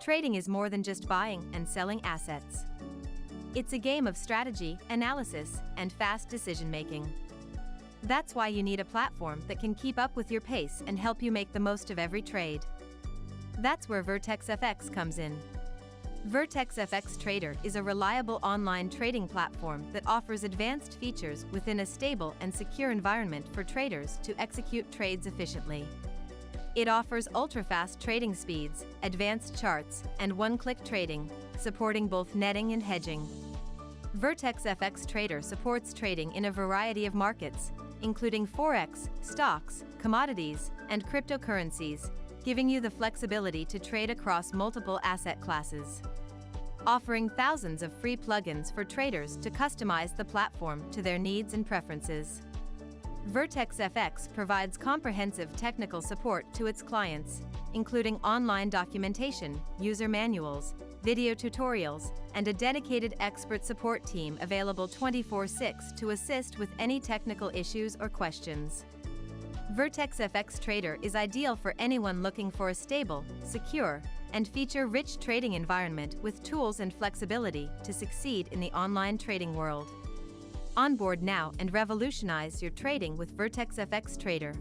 Trading is more than just buying and selling assets. It's a game of strategy, analysis, and fast decision-making. That's why you need a platform that can keep up with your pace and help you make the most of every trade. That's where VertexFX comes in. VertexFX Trader is a reliable online trading platform that offers advanced features within a stable and secure environment for traders to execute trades efficiently. It offers ultra-fast trading speeds, advanced charts, and one-click trading, supporting both netting and hedging. VertexFX Trader supports trading in a variety of markets, including forex, stocks, commodities, and cryptocurrencies, giving you the flexibility to trade across multiple asset classes. Offering thousands of free plugins for traders to customize the platform to their needs and preferences. VertexFX provides comprehensive technical support to its clients, including online documentation, user manuals, video tutorials, and a dedicated expert support team available 24/6 to assist with any technical issues or questions. VertexFX Trader is ideal for anyone looking for a stable, secure, and feature-rich trading environment with tools and flexibility to succeed in the online trading world. Onboard now and revolutionize your trading with VertexFX Trader.